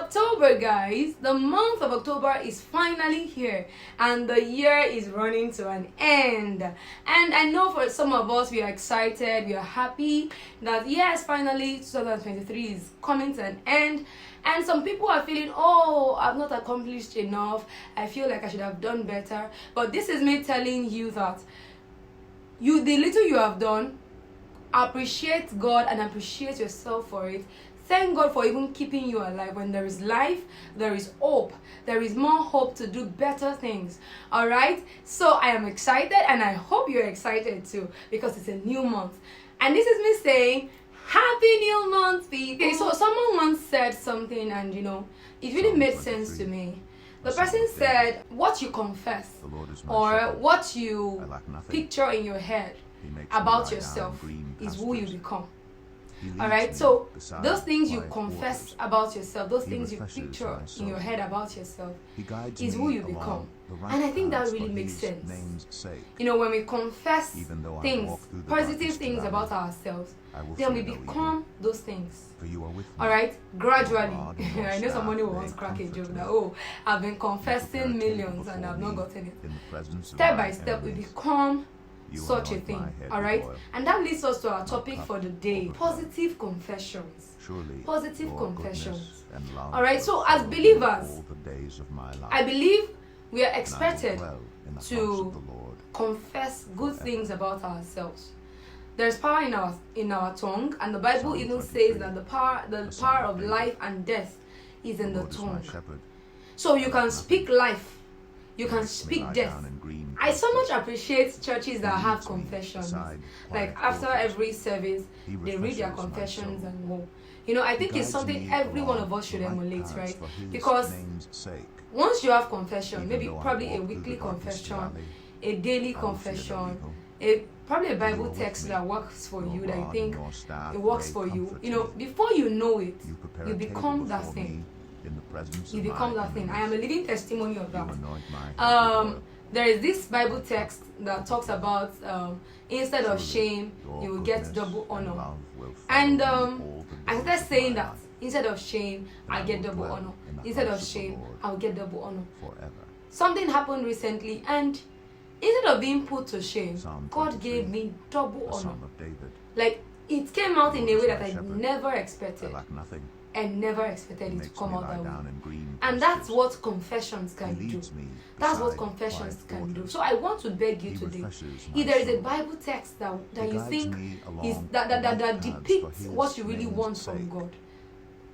October, guys. The month of October is finally here and the year is running to an end. And I know for some of us, we are excited, we are happy that yes, finally 2023 is coming to an end. And some people are feeling, oh, I've not accomplished enough. I feel like I should have done better. But this is me telling you that the little you have done, appreciate God and appreciate yourself for it. Thank God for even keeping you alive. When there is life, there is hope. There is more hope to do better things. Alright? So I am excited and I hope you're excited too, because it's a new month. And this is me saying, Happy New Month, people. Okay, so someone once said something and it really made sense to me. The person said, what you confess or what you picture in your head about yourself is who you become. Alright, so those things you confess about yourself, those things you picture in your head about yourself is who you become. And I think that really makes sense. When we confess things, positive things about ourselves, then we become those things. Alright, gradually. I know somebody will want to crack a joke that, oh, I've been confessing millions and I've not gotten it. Step by step, we become such a thing. Alright, and that leads us to our topic for the day: positive confessions. Positive confessions. Alright, so as believers, I believe we are expected to confess good things about ourselves. There's power in our tongue, and the Bible even says that the power of life and death is in the tongue. So you can speak life, you can speak death. I so much appreciate churches that have confessions. Like after every service, they read their confessions and go. I think it's something every one of us should emulate, right? Because once you have confession, probably a weekly confession, a daily confession, probably a Bible text that works for you, that you think it works for you. Before you know it, you become that thing. You become that thing. I am a living testimony of that. There is this Bible text that talks about instead of shame, you will get double honor. And I started saying that instead of shame, I get double honor. Instead of shame, I'll get double honor. Something happened recently, and instead of being put to shame, God gave me double honor. Like, it came out in a way that I never expected. And never expected it to come out that way. And that's what confessions can do. That's what confessions can do. So I want to beg you today, if there is a Bible text that you think is that depicts what you really want from God,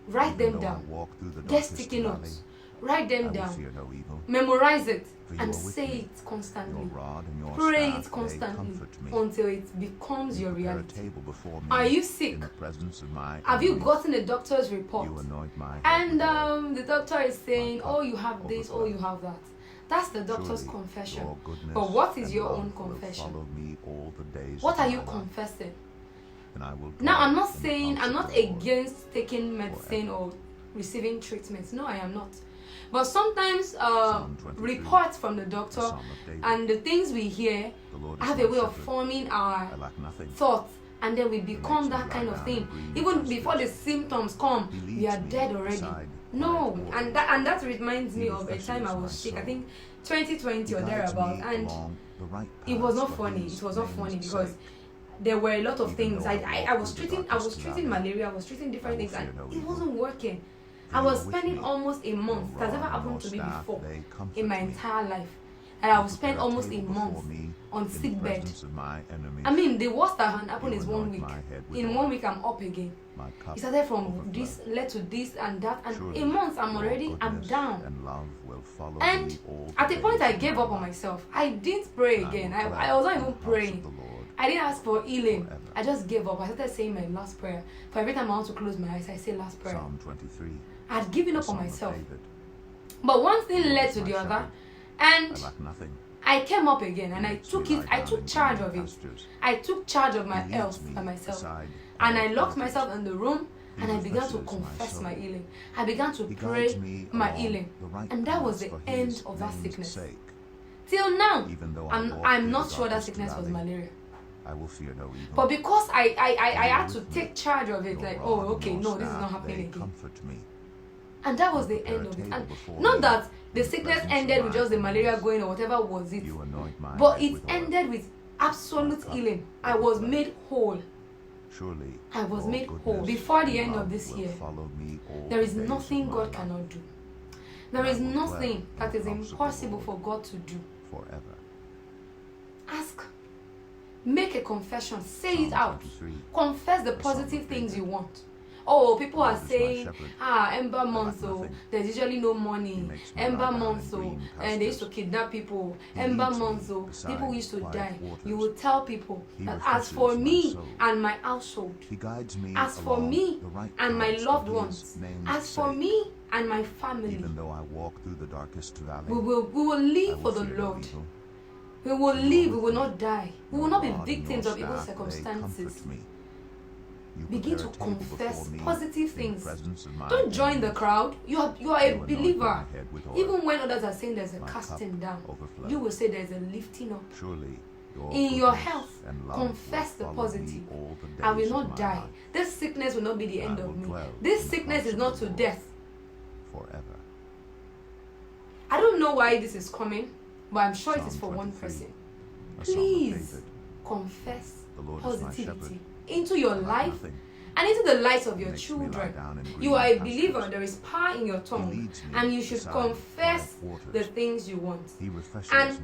write them down. Get sticky notes. Write them down. Memorize it and say it constantly. Pray it constantly until it becomes your reality. Are you sick? Have you gotten a doctor's report? And the doctor is saying, oh, you have this, oh, you have that. That's the doctor's confession. But what is your own confession? What are you confessing? Now, I'm not against taking medicine or receiving treatments. No, I am not. But sometimes reports from the doctor and the things we hear have a way of forming our thoughts, and then we become that kind of thing. Even before the symptoms come, we are dead already. No, and that reminds me of a time I was sick. I think 2020 or thereabout, and it was not funny. It was not funny because there were a lot of things. I was treating malaria. I was treating different things, and it wasn't working. I was spending almost a month. It has never happened to me before in my entire life. And I will spend almost a month on sick bed. I mean, the worst that can happen is 1 week. In 1 week, I'm up again. It started from this, led to this and that. And a month, I'm down. And at a point, I gave up on myself. I didn't pray again. I was not even praying. I didn't ask for healing. I just gave up. I started saying my last prayer. For every time I want to close my eyes, I say last prayer. I had given up on myself. But one thing led to the other, and I came up again, and I took charge of it. I took charge of my health by myself. And I locked myself in the room, and I began to confess my healing. I began to pray my healing. And that was the end of that sickness. Till now, I'm not sure that sickness was malaria. But because I had to take charge of it, like, oh, okay, no, this is not happening again. And that was the end of it. And not that the sickness ended with just the malaria going or whatever was it, but it ended with absolute healing. I was made whole. Surely, I was made whole before the end of this year. There is nothing God cannot do. There is nothing that is impossible for God to do. Forever. Ask. Make a confession. Say it out. Confess the positive things you want. Oh, people are saying, Ember months, so there's usually no money. Ember months, so and they used to kidnap people. Ember months, so people used to die. You will tell people that as for me and my household, as for me and my loved ones, as for me and my family, even though I walk through the darkest valley, we will live for the Lord. We will live, we will not die. We will not be victims of evil circumstances. Begin to confess positive things. Don't join the crowd. You are a believer. Even when others are saying there's a casting down, you will say there's a lifting up. In your health, confess the positive. I will not die. This sickness will not be the end of me. This sickness is not to death. Forever. I don't know why this is coming, but I'm sure it is for one person. Please confess positivity into your life and into the lives of your children. You are a believer. There is power in your tongue, and you should confess the things you want. And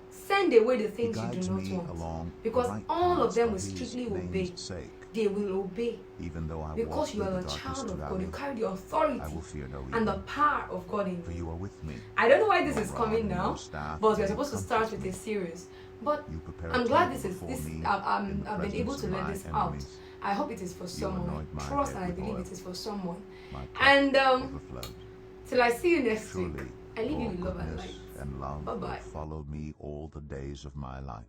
send away the things you do not want, because all of them will strictly obey. They will obey, because you are a child of God. You carry the authority and the power of God in you. I don't know why this is coming now, but we're supposed to start with a series. But I'm glad this. I've been able to let this out. I hope it is for someone. I trust and I believe it is for someone. And till I see you next week, I leave you with love and light. Bye bye. Follow me all the days of my life.